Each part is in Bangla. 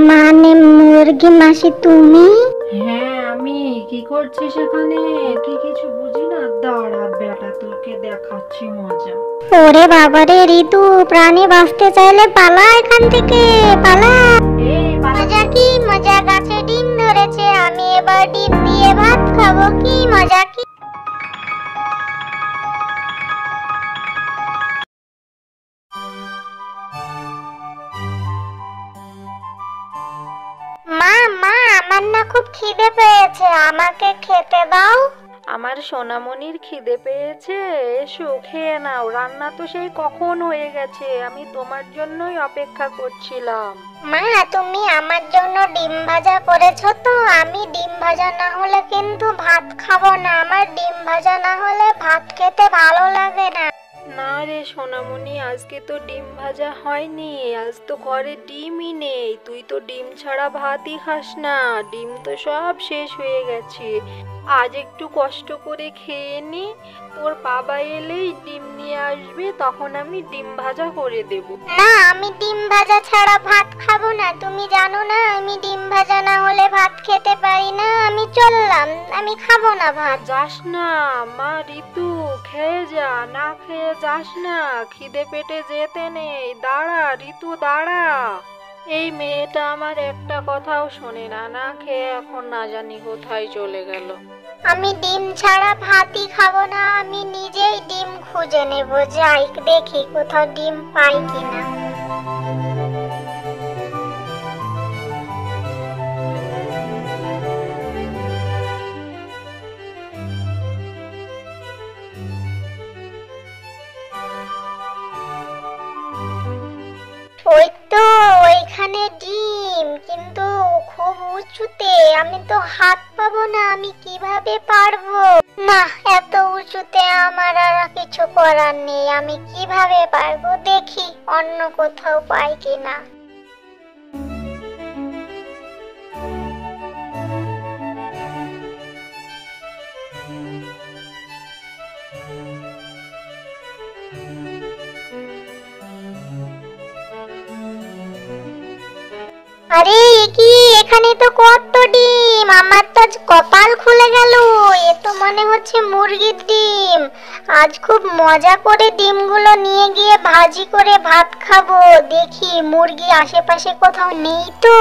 মানে মুরগি মাসি তুমি? হ্যাঁ আমি। কি করছিস এখানে? কি কিছু বুঝি না, দাঁড়া বেটা তোকে দেখাচ্ছি মজা। ওরে বাবারে ঋতু, প্রাণী বাঁচতে চাইলে পালা এখান থেকে, পালা। মজা কি মজা, গাছে ডিম ধরেছে, আমি এবার ডিম দিয়ে ভাত খাবো, কি মজা কি। মা মা, আমার না খুব খিদে পেয়েছে, আমাকে খেতে দাও। আমার সোনামণির খিদে পেয়েছে? এসো খেয়ে নাও, রান্না তো সেই কখন হয়ে গেছে, আমি তোমার জন্যই অপেক্ষা করছিলাম। মা তুমি আমার জন্য ডিম ভাজা করেছো তো? আমি ডিম ভাজা না হলে কিন্তু ভাত খাবো না, আমার ডিম ভাজা না হলে ভাত খেতে ভালো লাগে না। না রে সোনামণি, আজকে তো ডিম ভাজা হয়নি, আজ তো ঘরে ডিমই নেই, তুই তো ডিম ছাড়া ভাতই খাস না, ডিম তো সব শেষ হয়ে গেছে। আজ একটু কষ্ট করে খেয়ে নি, তোর বাবা এলেই ডিম নিয়ে আসবে, তখন আমি ডিম ভাজা করে দেব। না আমি ডিম ভাজা ছাড়া ভাত খাবো না, তুমি জানো না আমি ডিম ভাজা না হলে ভাত খেতে পারি না, আমি চললাম, আমি খাবো না ভাত। যাস না মা ঋতু, খেয়ে যা, না খেয়ে যাস না, খিদে পেটে যেতে নেই, দাঁড়া ঋতু দাঁড়া। এই মেয়েটা আমার একটা কথাও শোনে না, না খেয়ে এখন না জানি কোথায় চলে গেল। আমি ডিম ছাড়া ভাতই খাবো না, আমি নিজেই ডিম খুঁজে নেব, যাই দেখি কোথাও ডিম পাই কিনা। ওই তো ওইখানে ডিম, কিন্তু খুব উঁচুতে, আমি তো হাত পাবো না, আমি কিভাবে পারবো? না এত উঁচুতে আমার আর কিছু করার নেই, আমি কিভাবে পারবো, দেখি অন্য কোথাও পাই কিনা। আরে কি, এখানে তো কত ডিম, আমার তো আজ কপাল খুলে গেল, এ তো মনে হচ্ছে মুরগির ডিম। আজ খুব মজা করে ডিমগুলো নিয়ে গিয়ে ভাজি করে ভাত খাবো, দেখি মুরগি আশেপাশে কোথাও নেই তো।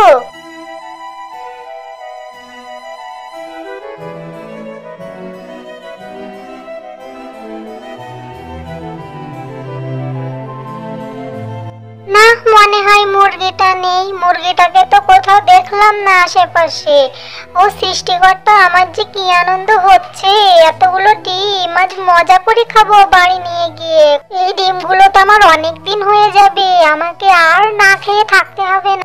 না মনে হয় মুরগিটা নেই, মুরগিটাকে তো কোথাও দেখলাম না আশেপাশে। ও সৃষ্টিকর্তা, আমার যে কি আনন্দ হচ্ছে, এতগুলো ডিম আজ মজা করে খাবো বাড়ি নিয়ে গিয়ে। এই ডিমগুলো তো আমার অনেক দিন হয়ে যাবে, আমাকে আর না খেয়ে থাকতে হবে না।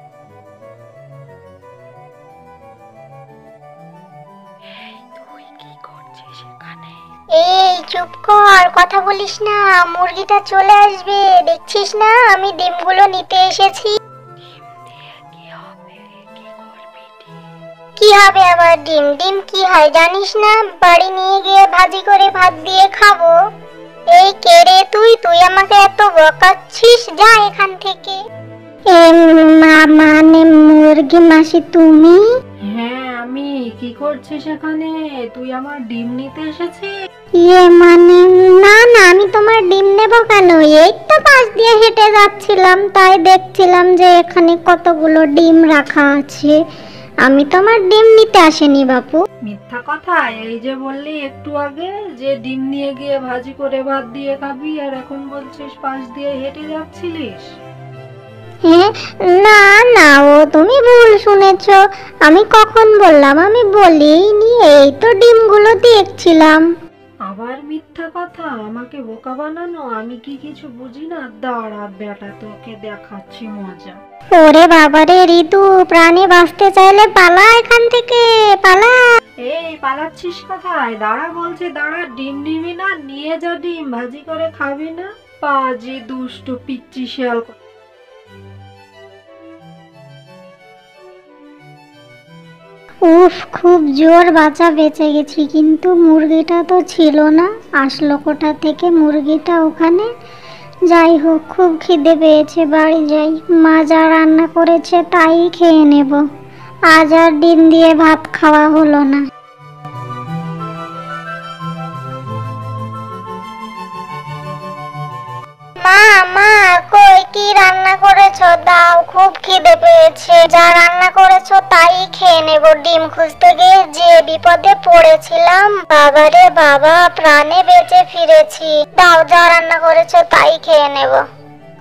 তুই কি করছিস এখানে? এই চুপ কর, কথা বলিস না, মুরগিটা চলে আসবে, দেখছিস না আমি ডিমগুলো নিতে এসেছি। ডিম দিয়ে কি হবে? কি করবি ডিম? কি হবে আবার ডিম? ডিম কি হয় জানিস না? বাড়ি নিয়ে গিয়ে ভাজি করে ভাত দিয়ে খাবো। এই কে রে তুই? তুই আমাকে এত বকাচ্ছিস, যা এখান থেকে। মানে মুরগি মাসি তুমি? হ্যাঁ আমি। কি করছিস এখানে? তুই আমার ডিম নিতে এসেছিস? মানে না না, আমি তোমার ডিম নেব কেন, এই তো পাশ দিয়ে হেঁটে যাচ্ছিলাম, তাই দেখছিলাম যে এখানে কতগুলো ডিম রাখা আছে, আমি তোমার ডিম নিতে আসিনি বাপু। মিথ্যা কথা, এই যে বললি একটু আগে যে ডিম নিয়ে গিয়ে ভাজি করে ভাত দিয়ে খাবি, আর এখন বলছিস পাশ দিয়ে হেঁটে যাচ্ছিলিস। হ্যাঁ না না, ও তুমি ভুল শুনেছো, আমি কখন বললাম, আমি বলিনি, এই তো ডিমগুলো দেখছিলাম। আবার মিথ্যা কথা, আমাকে বোকা বানানো, আমি কি কিছু বুঝি না, দাঁড়া বেটা তোকে দেখাচ্ছি মজা। ওরে বাবারে ঋতু, প্রাণী বাঁচতে চাইলে পালা এখান থেকে, পালা। এই পালাচ্ছিস কোথায়? দাঁড়া বলছে দাঁড়া, ডিম নিবি না? নিয়ে যা ডিম, ভাজি করে খাবি না? পাজি দুষ্টু পিচ্চি শিয়াল। উফ, খুব জোর বাঁচা বেঁচে গেছি, কিন্তু মুরগিটা তো ছিল না, আসলো কোথা থেকে মুরগিটা ওখানে? যাই হোক, খুব খিদে পেয়েছে, বাড়ি যাই। মা যা রান্না করেছে তাই খেয়ে নেব। আজ আর ডিম দিয়ে ভাত খাওয়া হলো না। মা মা, কই কি রান্না করেছো? দাও, খুব খিদে পেয়েছে। যা রান্না করেছো তাই খেয়ে নেব। ডিম খুঁজতে গিয়ে যে বিপদে পড়েছিলাম, বাবারে বাবা, প্রাণে বেঁচে ফিরেছি। দাও, যা রান্না করেছো তাই খেয়ে নেব।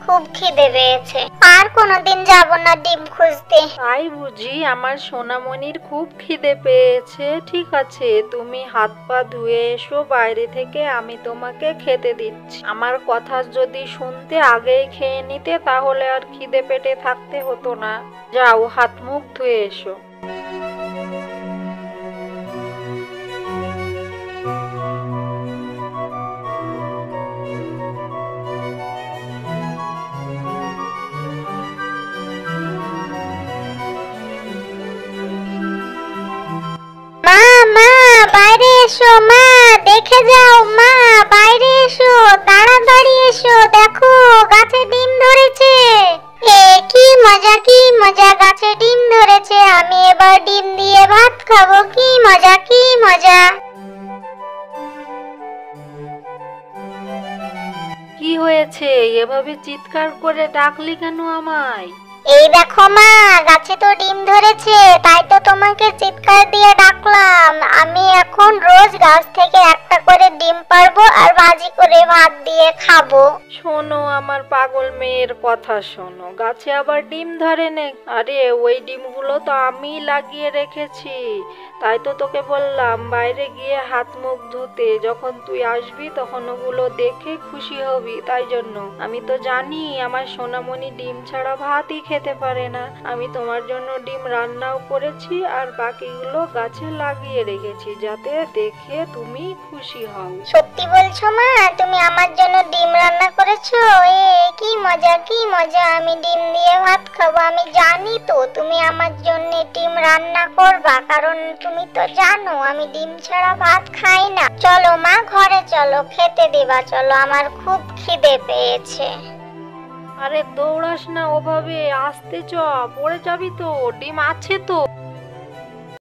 খুব খিদে পেয়েছে, আর কোনোদিন যাব না ডিম খুঁজতে। তাই বুঝি? আমার সোনামণির খুব খিদে পেয়েছে। ঠিক আছে, তুমি হাত পা ধুয়ে এসো বাইরে থেকে, আমি তোমাকে খেতে দিচ্ছি। আমার কথা যদি শুনতে আগেই খেয়ে নিতে, তাহলে আর খিদে পেটে থাকতে হতো না। যাও, হাত মুখ ধুয়ে এসো। মা মা, বাইরে এসো। মা, দেখে যাও। মা, বাইরে এসো, তাড়াতাড়ি এসো। দেখো, গাছে ডিম ধরেছে। এ কি মজা, কি মজা, গাছে ডিম ধরেছে। আমি এবার ডিম দিয়ে ভাত খাবো। কি মজা, কি মজা। কি হয়েছে? এভাবে চিৎকার করে ডাকলি কেন আমায়? এই দেখো মা, গাছে তো ডিম ধরেছে, তাই তো তোমাকে চিৎকার দিয়ে ডাকলাম। আমি এখন রোজ গাছ থেকে একটা করে ডিম পারবো আর ভাজি করে ভাত দিয়ে খাবো। শোনো, আমার পাগল মেয়ের কথা শোনো। গাছে আবার ডিম ধরে নে? আরে, ওই ডিমগুলো তো আমি লাগিয়ে রেখেছি। তাই তো তোকে বললাম বাইরে গিয়ে হাত মুখ ধুতে। যখন তুই আসবি তখন ওগুলো দেখে খুশি হবি। তাই জন্য আমি তো জানি আমার সোনামণি ডিম ছাড়া ভাতই খেতে পারে না। আমি তোমার জন্য ডিম রান্নাও করেছি আর বাকিগুলো গাছে লাগিয়ে রেখেছি, যাতে দেখে তুমি খুশি হও। সত্যি বলছো মা? তুমি আমার জন্য ডিম রান্না করেছো? এ কি মজা, কি মজা। আমি ডিম দিয়ে ভাত খাবো। আমি জানি তো তুমি আমার জন্য ডিম রান্না করবা, কারণ তুমি তো জানো আমি ডিম ছাড়া ভাত খাই না। চলো মা, ঘরে চলো, খেতে দিবা। চলো, আমার খুব খিদে পেয়েছে। আরে দৌড়াস না ওভাবে, আস্তে চ, পড়ে যাবি তো। ডিম আছে তো।